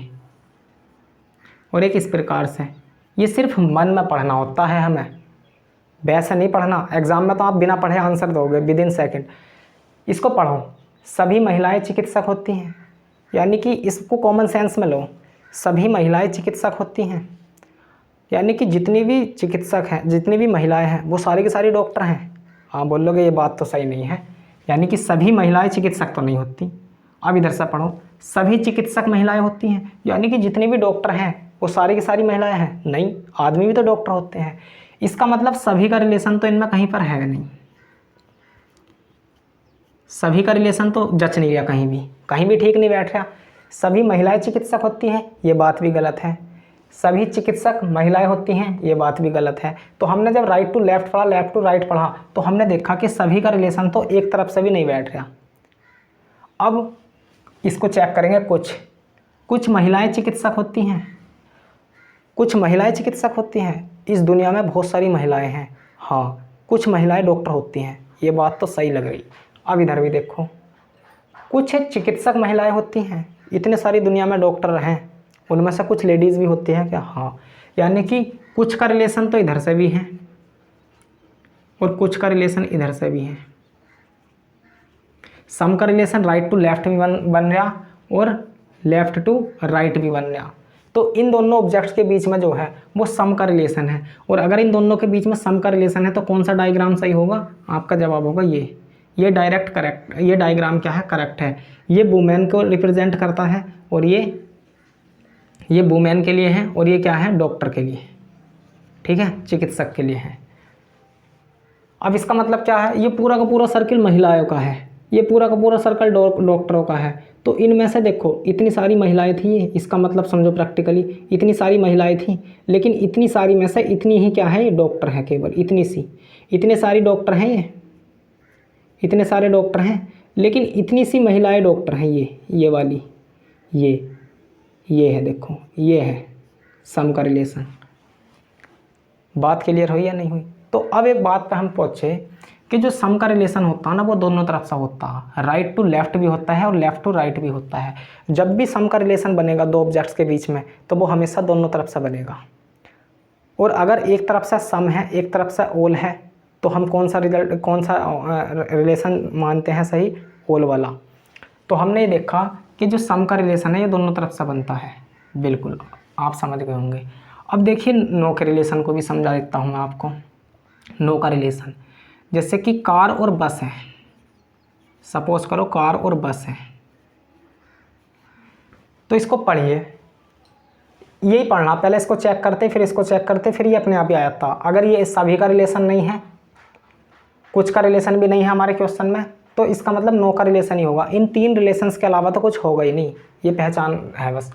और एक इस प्रकार से। ये सिर्फ मन में पढ़ना होता है, हमें वैसे नहीं पढ़ना। एग्जाम में तो आप बिना पढ़े आंसर दोगे विदिन सेकंड। इसको पढ़ो, सभी महिलाएं चिकित्सक होती हैं, यानी कि इसको कॉमन सेंस में लो। सभी महिलाएं चिकित्सक होती हैं, यानी कि जितनी भी चिकित्सक हैं, जितनी भी महिलाएं हैं वो सारी की सारी डॉक्टर हैं। हाँ बोलोगे ये बात तो सही नहीं है, यानी कि सभी महिलाएं चिकित्सक तो नहीं होती। अब इधर से पढ़ो, सभी चिकित्सक महिलाएं होती हैं, यानी कि जितने भी डॉक्टर हैं वो सारी की सारी महिलाएं हैं। नहीं, आदमी भी तो डॉक्टर होते हैं। इसका मतलब सभी का रिलेशन तो इनमें कहीं पर है नहीं, सभी का रिलेशन तो जच नहीं रहा, कहीं भी ठीक नहीं बैठ रहा। सभी महिलाएं चिकित्सक होती हैं, ये बात भी गलत है। सभी चिकित्सक महिलाएं होती हैं, ये बात भी गलत है। तो हमने जब राइट टू लेफ्ट पढ़ा, लेफ्ट टू राइट पढ़ा, तो हमने देखा कि सभी का रिलेशन तो एक तरफ से भी नहीं बैठ रहा। अब इसको चेक करेंगे, कुछ महिलाएं चिकित्सक होती हैं, कुछ महिलाएं चिकित्सक होती हैं। इस दुनिया में बहुत सारी महिलाएं हैं, हाँ। कुछ महिलाएं डॉक्टर होती हैं, ये बात तो सही लग रही। अब इधर भी देखो, कुछ चिकित्सक महिलाएं होती हैं। इतने सारी दुनिया में डॉक्टर हैं, उनमें से कुछ लेडीज़ भी होती हैं क्या, हाँ। यानी कि कुछ का रिलेशन तो इधर से भी है, और कुछ का रिलेशन इधर से भी है। सम का रिलेशन राइट टू लेफ्ट भी बन रहा और लेफ्ट टू राइट भी बन रहा। तो इन दोनों ऑब्जेक्ट्स के बीच में जो है वो सम का रिलेशन है। और अगर इन दोनों के बीच में सम का रिलेशन है तो कौन सा डायग्राम सही होगा? आपका जवाब होगा ये डायरेक्ट करेक्ट, ये डायग्राम क्या है? करेक्ट है। ये वुमेन को रिप्रेजेंट करता है और ये वुमेन के लिए है और ये क्या है? डॉक्टर के लिए, ठीक है, चिकित्सक के लिए है। अब इसका मतलब क्या है? ये पूरा का पूरा सर्किल महिलाओं का है, ये पूरा का पूरा सर्कल डॉक्टरों का है। तो इनमें से देखो इतनी सारी महिलाएं थी, इसका मतलब समझो प्रैक्टिकली इतनी सारी महिलाएं थी, लेकिन इतनी सारी में से इतनी ही क्या है? ये डॉक्टर है, केवल इतनी सी, इतने सारी डॉक्टर हैं, ये इतने सारे डॉक्टर हैं, लेकिन इतनी सी महिलाएं डॉक्टर हैं। ये वाली ये है, देखो ये है सम का रिलेशन। बात क्लियर हुई या नहीं हुई? तो अब एक बात पे हम पहुँचे कि जो सम का रिलेशन होता है ना वो दोनों तरफ से होता है, राइट टू लेफ्ट भी होता है और लेफ्ट टू राइट भी होता है। जब भी सम का रिलेशन बनेगा दो ऑब्जेक्ट्स के बीच में तो वो हमेशा दोनों तरफ से बनेगा। और अगर एक तरफ से सम है एक तरफ से ओल है तो हम कौन सा रिलेशन मानते हैं सही? ओल वाला। तो हमने ये देखा कि जो सम का रिलेशन है ये दोनों तरफ से बनता है, बिल्कुल आप समझ गए होंगे। अब देखिए नो के रिलेशन को भी समझा देता हूँ मैं आपको। नो का रिलेशन जैसे कि कार और बस है, सपोज करो कार और बस है, तो इसको पढ़िए, यही पढ़ना, पहले इसको चेक करते फिर इसको चेक करते फिर ये अपने आप ही आ जाता। अगर ये सभी का रिलेशन नहीं है, कुछ का रिलेशन भी नहीं है हमारे क्वेश्चन में, तो इसका मतलब नो का रिलेशन ही होगा। इन तीन रिलेशंस के अलावा तो कुछ होगा ही नहीं, ये पहचान है बस।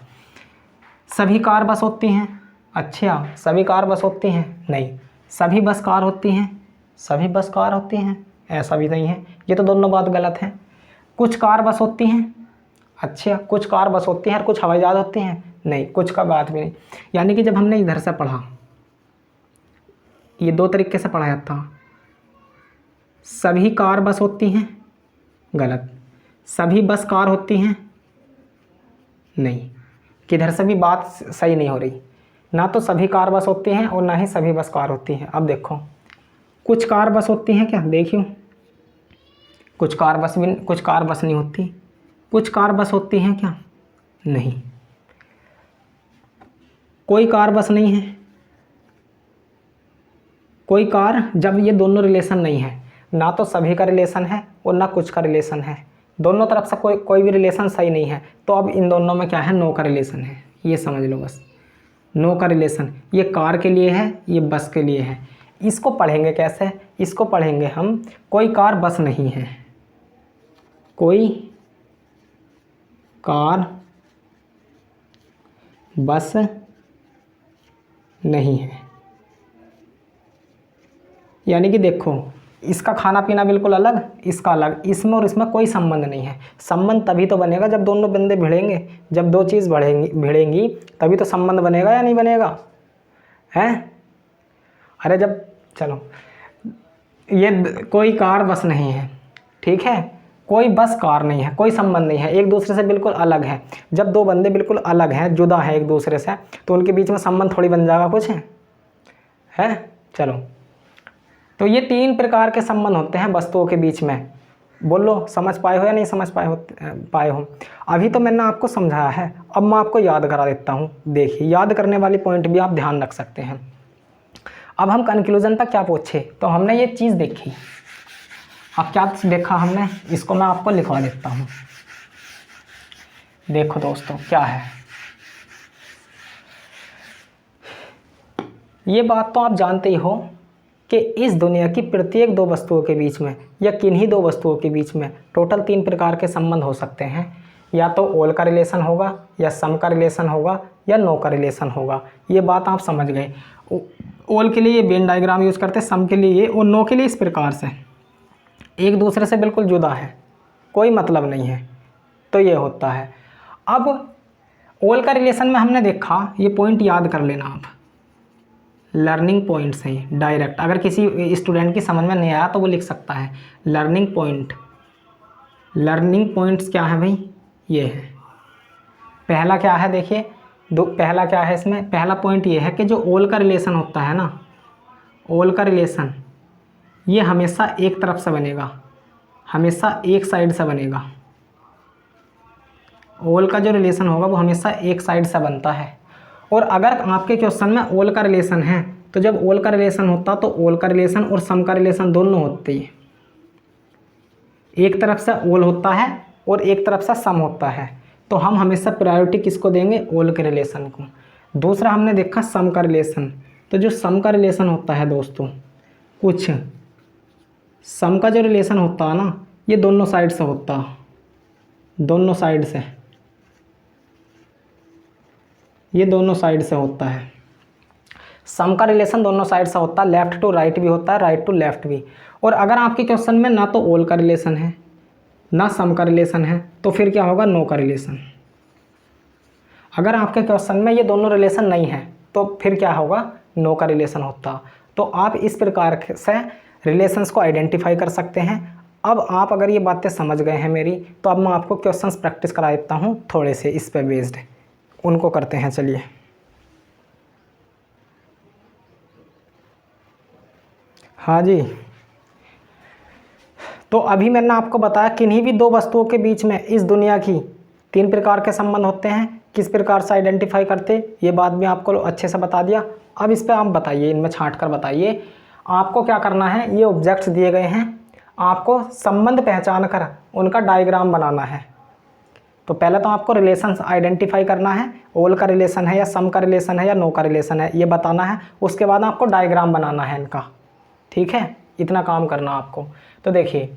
सभी कार बस होती हैं, अच्छा सभी कार बस होती हैं? नहीं। सभी बस कार होती हैं? सभी बस कार होती हैं? ऐसा भी नहीं है, ये तो दोनों बात गलत है। कुछ कार बस होती हैं? अच्छा कुछ कार बस होती हैं और कुछ हवाई जहाज होती हैं? नहीं, कुछ का बात भी नहीं। यानी कि जब हमने इधर से पढ़ा, ये दो तरीके से पढ़ाया था। सभी कार बस होती हैं, गलत। सभी बस कार होती हैं, नहीं, किधर से भी बात सही नहीं हो रही। ना तो सभी कार बस होती हैं और ना ही सभी बस कार होती हैं। अब देखो कुछ कार बस होती हैं क्या? देखियो कुछ कार बस नहीं होती। कुछ कार बस होती हैं क्या? नहीं। कोई कार बस नहीं है, कोई कार, जब ये दोनों रिलेशन नहीं है, ना तो सभी का रिलेशन है और ना कुछ का रिलेशन है, दोनों तरफ से कोई भी रिलेशन सही नहीं है, तो अब इन दोनों में क्या है? नो का रिलेशन है, ये समझ लो बस। नो का रिलेशन ये कार के लिए है, ये बस के लिए है। इसको पढ़ेंगे कैसे? इसको पढ़ेंगे हम कोई कार बस नहीं है, कोई कार बस नहीं है। यानी कि देखो इसका खाना पीना बिल्कुल अलग, इसका अलग, इसमें और इसमें कोई संबंध नहीं है। संबंध तभी तो बनेगा जब दोनों बंदे भिड़ेंगे, जब दो चीज़ भिड़ेंगी तभी तो संबंध बनेगा या नहीं बनेगा? हैं? अरे जब चलो ये कोई कार बस नहीं है, ठीक है, कोई बस कार नहीं है, कोई संबंध नहीं है, एक दूसरे से बिल्कुल अलग है। जब दो बंदे बिल्कुल अलग हैं, जुदा हैं एक दूसरे से, तो उनके बीच में संबंध थोड़ी बन जाएगा कुछ है? चलो, तो ये तीन प्रकार के संबंध होते हैं वस्तुओं के बीच में। बोलो समझ पाए हो या नहीं समझ पाए हो? अभी तो मैंने आपको समझाया है, अब मैं आपको याद करा देता हूँ। देखिए याद करने वाली पॉइंट भी आप ध्यान रख सकते हैं। अब हम कंक्लूजन पर क्या पूछे? तो हमने ये चीज़ देखी। अब क्या देखा हमने? इसको मैं आपको लिखवा देता हूँ। देखो दोस्तों क्या है, ये बात तो आप जानते ही हो कि इस दुनिया की प्रत्येक दो वस्तुओं के बीच में या किन्हीं दो वस्तुओं के बीच में टोटल तीन प्रकार के संबंध हो सकते हैं। या तो ओल का रिलेशन होगा, या सम का रिलेशन होगा, या नो का रिलेशन होगा। ये बात आप समझ गए। ओल के लिए ये वेन डायग्राम यूज़ करते हैं, सम के लिए ये, और नो के लिए इस प्रकार से, एक दूसरे से बिल्कुल जुदा है, कोई मतलब नहीं है, तो ये होता है। अब ओल का रिलेशन में हमने देखा, ये पॉइंट याद कर लेना आप, लर्निंग पॉइंट्स हैं डायरेक्ट। अगर किसी स्टूडेंट की समझ में नहीं आया तो वो लिख सकता है लर्निंग पॉइंट। लर्निंग पॉइंट्स क्या है भाई? ये है। पहला क्या है देखिए, पहला क्या है इसमें? पहला पॉइंट ये है कि जो ओल का रिलेशन होता है ना, ओल का रिलेशन, ये हमेशा एक तरफ से बनेगा, हमेशा एक साइड से बनेगा। ओल का जो रिलेशन होगा वो हमेशा एक साइड से बनता है। और अगर आपके क्वेश्चन में ओल का रिलेशन है तो जब ओल का रिलेशन होता तो ओल का रिलेशन और सम का रिलेशन दोनों होते हैं। एक तरफ से ओल होता है और एक तरफ से सम होता है, तो हम हमेशा प्रायोरिटी किसको देंगे? ओल के रिलेशन को। दूसरा हमने देखा सम का रिलेशन। तो जो सम का रिलेशन होता है दोस्तों, कुछ सम का जो रिलेशन होता है ना, ये दोनों साइड से होता है, दोनों साइड से, ये दोनों साइड से होता है। सम का रिलेशन दोनों साइड से होता है, लेफ्ट टू राइट भी होता है, राइट टू लेफ्ट भी। और अगर आपके क्वेश्चन में ना तो ओल का रिलेशन है ना सम का रिलेशन है तो फिर क्या होगा? नो का रिलेशन। अगर आपके क्वेश्चन में ये दोनों रिलेशन नहीं है तो फिर क्या होगा? नो का रिलेशन होता। तो आप इस प्रकार से रिलेशंस को आइडेंटिफाई कर सकते हैं। अब आप अगर ये बातें समझ गए हैं मेरी, तो अब मैं आपको क्वेश्चंस प्रैक्टिस करा देता हूँ थोड़े से इस पे बेस्ड, उनको करते हैं। चलिए, हाँ जी। तो अभी मैंने आपको बताया किन्हीं भी दो वस्तुओं के बीच में इस दुनिया की 3 प्रकार के संबंध होते हैं। किस प्रकार से आइडेंटिफाई करते, ये बात भी आपको अच्छे से बता दिया। अब इस पे आप बताइए, इनमें छांट कर बताइए आपको क्या करना है। ये ऑब्जेक्ट्स दिए गए हैं, आपको संबंध पहचान कर उनका डायग्राम बनाना है। तो पहले तो आपको रिलेशंस आइडेंटिफाई करना है, ओल का रिलेशन है या सम का रिलेशन है या नो का रिलेशन है, ये बताना है। उसके बाद आपको डायग्राम बनाना है इनका, ठीक है? इतना काम करना आपको। तो देखिए,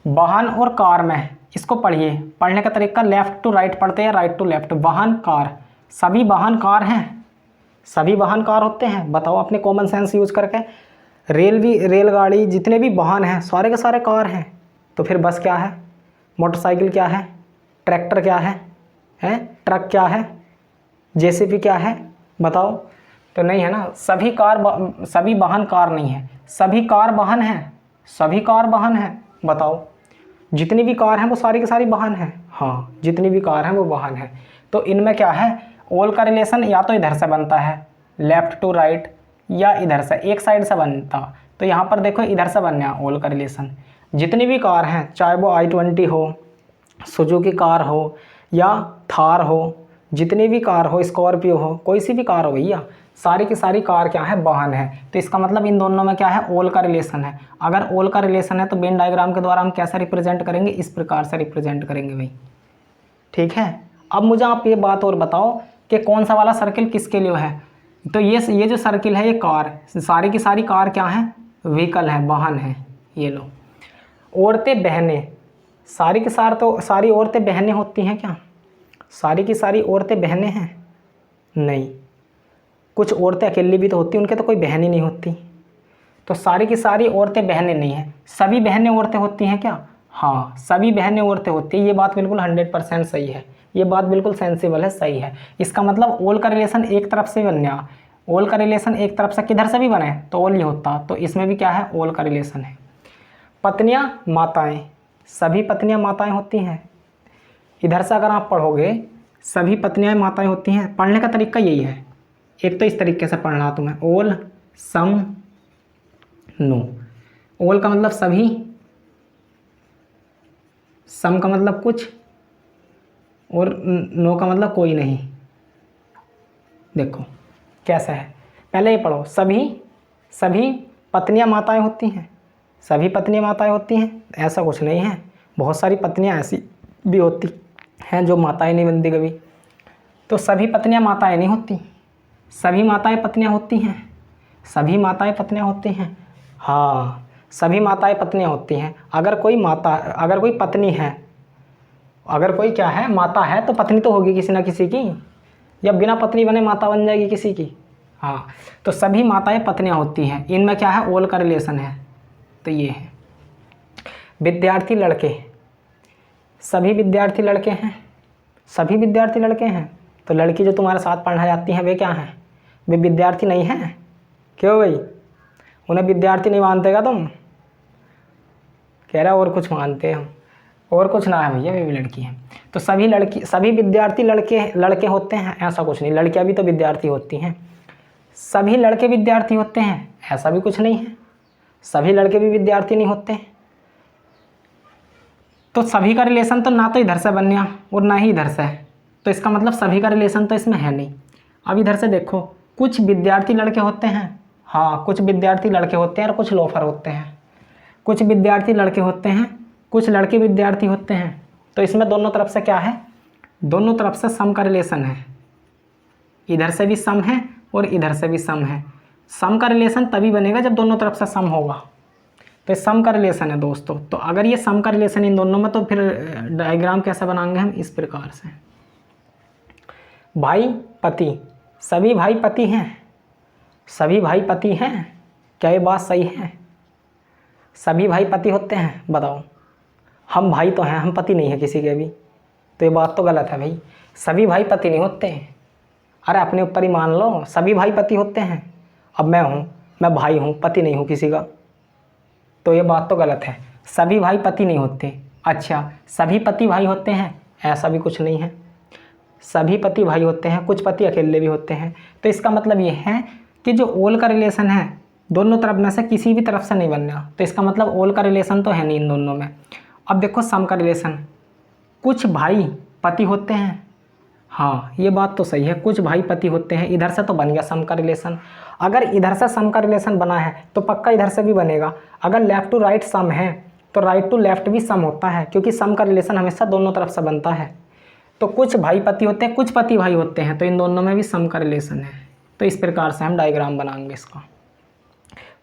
वाहन और कार में, इसको पढ़िए। पढ़ने का तरीका लेफ़्ट टू राइट पढ़ते हैं, राइट टू लेफ़्ट। वाहन कार, सभी वाहन कार हैं, सभी वाहन कार होते हैं। बताओ अपने कॉमन सेंस यूज करके। रेलगाड़ी, जितने भी वाहन हैं सारे के सारे कार हैं। तो फिर बस क्या है? मोटरसाइकिल क्या है? ट्रैक्टर क्या है? ट्रक क्या है? जेसीबी क्या है? बताओ। तो नहीं है ना, सभी वाहन कार नहीं है, सभी कार वाहन हैं, सभी कार वाहन हैं। बताओ, जितनी भी कार हैं वो सारी की सारी वाहन हैं। हाँ, जितनी भी कार हैं वो वाहन हैं। तो इनमें क्या है? ओल का रिलेशन या तो इधर से बनता है लेफ़्ट टू राइट, या इधर से एक साइड से बनता। तो यहाँ पर देखो इधर से बनना है ओल का रिलेशन। जितनी भी कार हैं, चाहे वो i20 हो, सुजुकी कार हो या थार हो, जितनी भी कार हो, स्कॉर्पियो हो, कोई सी भी कार हो भैया, सारी की सारी कार क्या है? वाहन है। तो इसका मतलब इन दोनों में क्या है? ओल का रिलेशन है। अगर ओल का रिलेशन है तो वेन डायग्राम के द्वारा हम कैसे रिप्रेजेंट करेंगे? इस प्रकार से रिप्रेजेंट करेंगे भाई, ठीक है? अब मुझे आप ये बात और बताओ कि कौन सा वाला सर्किल किसके लिए है? तो ये जो सर्किल है ये कार, सारी की सारी कार क्या है? व्हीकल है, वाहन है। ये लो, औरतें बहनें, सारी की सारी औरतें बहनें होती हैं क्या? सारी की सारी औरतें बहनें हैं? नहीं, कुछ औरतें अकेली भी तो होती हैं, उनके तो कोई बहन ही नहीं होती। तो सारी की सारी औरतें बहनें नहीं हैं, सभी बहनें औरतें होती हैं क्या? हाँ, सभी बहनें औरतें होती हैं। ये बात बिल्कुल 100% सही है, ये बात बिल्कुल सेंसिबल है, सही है। इसका मतलब ओल का रिलेशन एक तरफ से बनना, ओल का रिलेशन एक तरफ से किधर से भी बने तो ओल ही होता। तो इसमें भी क्या है? ओल का रिलेशन है। पत्नियां, माताएं, सभी पत्नियां माताएं होती हैं। इधर से अगर आप पढ़ोगे सभी पत्नियां माताएं होती हैं, पढ़ने का तरीका यही है। एक तो इस तरीके से पढ़ना तुम्हें, ओल सम नो। ओल का मतलब सभी, सम का मतलब कुछ, और नो का मतलब कोई नहीं। देखो कैसा है, पहले ये पढ़ो, सभी पत्नियां माताएं होती हैं, सभी पत्नियां माताएं होती हैं, ऐसा कुछ नहीं है। बहुत सारी पत्नियां ऐसी भी होती हैं जो माताएं नहीं बनती कभी। तो सभी पत्नियां माताएं नहीं होती, सभी माताएं पत्नियां होती हैं, सभी माताएं पत्नियां होती हैं। हाँ, सभी माताएं पत्नियां होती हैं। अगर कोई पत्नी है, अगर कोई क्या है? माता है, तो पत्नी तो होगी किसी ना किसी की, या बिना पत्नी बने माता बन जाएगी किसी की। हाँ, तो सभी माताएं पत्नियां होती हैं। इनमें क्या है? ओल का रिलेशन है। तो ये है। विद्यार्थी लड़के, सभी विद्यार्थी लड़के हैं, सभी विद्यार्थी लड़के हैं। तो लड़की जो तुम्हारे साथ पढ़ना जाती हैं वे क्या हैं? वे विद्यार्थी नहीं हैं। क्यों भाई, उन्हें विद्यार्थी नहीं मानते का तुम? कह रहा और कुछ मानते हम, और कुछ ना है भैया, वे भी लड़की हैं। तो सभी विद्यार्थी लड़के होते हैं, ऐसा कुछ नहीं। लड़कियां भी तो विद्यार्थी होती हैं। सभी लड़के विद्यार्थी होते हैं, ऐसा भी कुछ नहीं है। सभी लड़के भी विद्यार्थी नहीं होते। तो सभी का रिलेशन तो ना तो इधर से बन गया और ना ही इधर से है, तो इसका मतलब सभी का रिलेशन तो इसमें है नहीं। अब इधर से देखो, कुछ विद्यार्थी लड़के होते हैं, हाँ कुछ विद्यार्थी लड़के होते हैं और कुछ लोफर होते हैं। कुछ विद्यार्थी लड़के होते हैं, कुछ लड़के विद्यार्थी होते हैं। तो इसमें दोनों तरफ से क्या है, दोनों तरफ से सम का रिलेशन है। इधर से भी सम है और इधर से भी सम है। सम का रिलेशन तभी बनेगा जब दोनों तरफ से सम होगा। तो सम का रिलेशन है दोस्तों। तो अगर ये सम का रिलेशन इन दोनों में, तो फिर डायग्राम कैसे बनाएंगे हम, इस प्रकार से। भाई पति, सभी भाई पति हैं, सभी भाई पति हैं। क्या ये बात सही है? सभी भाई पति होते हैं? बताओ। हम भाई तो हैं, हम पति नहीं है किसी के भी। तो ये बात तो गलत है भाई, सभी भाई पति नहीं होते हैं। अरे अपने ऊपर ही मान लो, सभी भाई पति होते हैं। अब मैं हूँ, मैं भाई हूँ, पति नहीं हूँ किसी का, तो ये बात तो गलत है। सभी भाई पति नहीं होते। अच्छा, सभी पति भाई होते हैं? ऐसा भी कुछ नहीं है। सभी पति भाई होते हैं, कुछ पति अकेले भी होते हैं। तो इसका मतलब ये है कि जो ओल का रिलेशन है, दोनों तरफ में से किसी भी तरफ से नहीं बनना। तो इसका मतलब ओल का रिलेशन तो है नहीं इन दोनों में। अब देखो सम का रिलेशन, कुछ भाई पति होते हैं, हाँ ये बात तो सही है, कुछ भाई पति होते हैं। इधर से तो बन गया सम का रिलेशन। अगर इधर से सम का रिलेशन बना है तो पक्का इधर से भी बनेगा। अगर लेफ़्ट टू राइट सम है तो राइट टू लेफ़्ट भी सम होता है, क्योंकि सम का रिलेशन हमेशा दोनों तरफ से बनता है। तो कुछ भाई पति होते हैं, कुछ पति भाई होते हैं, तो इन दोनों में भी सम का रिलेशन है। तो इस प्रकार से हम डायग्राम बनाएंगे इसका।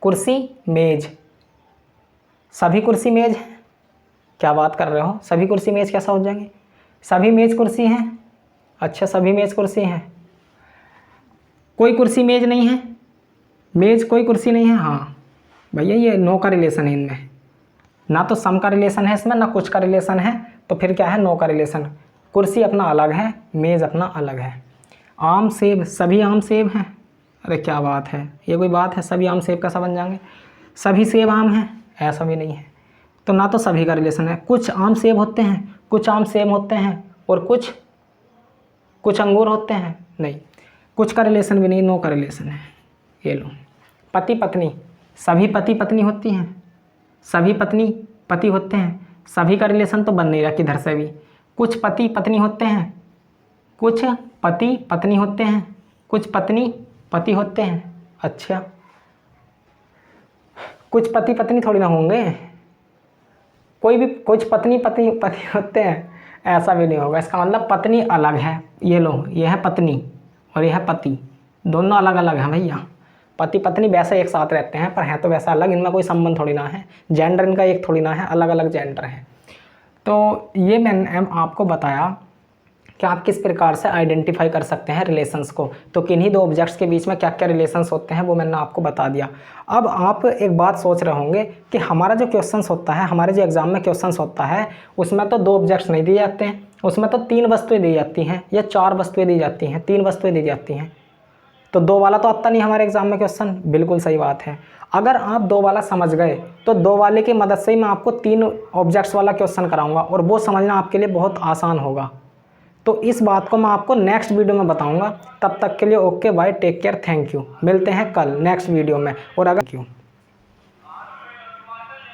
कुर्सी मेज, सभी कुर्सी मेज हैं। क्या बात कर रहे हो, सभी कुर्सी मेज कैसा हो जाएंगे? सभी मेज कुर्सी हैं। अच्छा, सभी मेज कुर्सी हैं। कोई कुर्सी मेज नहीं है, मेज कोई कुर्सी नहीं है। हाँ भैया, ये नो का रिलेशन है इनमें, ना तो सम का रिलेशन है इसमें, ना कुछ का रिलेशन है। तो फिर क्या है, नो का रिलेशन। कुर्सी अपना अलग है, मेज अपना अलग है। आम सेब, सभी आम सेब हैं। अरे क्या बात है, ये कोई बात है? सभी आम सेब कैसा बन जाएंगे? सभी सेब आम हैं? ऐसा भी नहीं है। तो ना तो सभी का रिलेशन है। कुछ आम सेब होते हैं, कुछ आम सेब होते हैं, और कुछ अंगूर होते हैं, नहीं। कुछ का रिलेशन भी नहीं, नो का रिलेशन है। ये लो। पति पत्नी, सभी पति पत्नी होती हैं, सभी पत्नी पति होते हैं। सभी का रिलेशन तो बन नहीं रहा किधर से भी। कुछ पति पत्नी होते हैं, कुछ पति पत्नी होते हैं, कुछ पत्नी पति होते हैं। अच्छा, कुछ पति पत्नी थोड़ी ना होंगे, कोई भी कुछ पत्नी पति पति होते हैं, ऐसा भी नहीं होगा। इसका मतलब पत्नी अलग है। ये लो, ये है पत्नी और यह है पति, दोनों अलग अलग हैं भैया। पति पत्नी वैसे एक साथ रहते हैं, पर हैं तो वैसा अलग, इनमें कोई संबंध थोड़ी ना है, जेंडर इनका एक थोड़ी ना है, अलग अलग जेंडर है। तो ये मैंने आपको बताया कि आप किस प्रकार से आइडेंटिफाई कर सकते हैं रिलेशंस को। तो किन्हीं दो ऑब्जेक्ट्स के बीच में क्या क्या रिलेशंस होते हैं वो मैंने आपको बता दिया। अब आप एक बात सोच रहे होंगे कि हमारा जो क्वेश्चंस होता है, हमारे जो एग्जाम में क्वेश्चंस होता है, उसमें तो दो ऑब्जेक्ट्स नहीं दिए जाते हैं, उसमें तो 3 वस्तुएं दी जाती हैं या 4 वस्तुएं दी जाती हैं, 3 वस्तुएं दी जाती हैं। तो 2 वाला तो आता नहीं हमारे एग्जाम में क्वेश्चन। बिल्कुल सही बात है। अगर आप 2 वाला समझ गए तो 2 वाले की मदद से ही मैं आपको 3 ऑब्जेक्ट्स वाला क्वेश्चन कराऊंगा, और वो समझना आपके लिए बहुत आसान होगा। तो इस बात को मैं आपको नेक्स्ट वीडियो में बताऊंगा। तब तक के लिए okay bye, take care, thank you. मिलते हैं कल नेक्स्ट वीडियो में। और अगर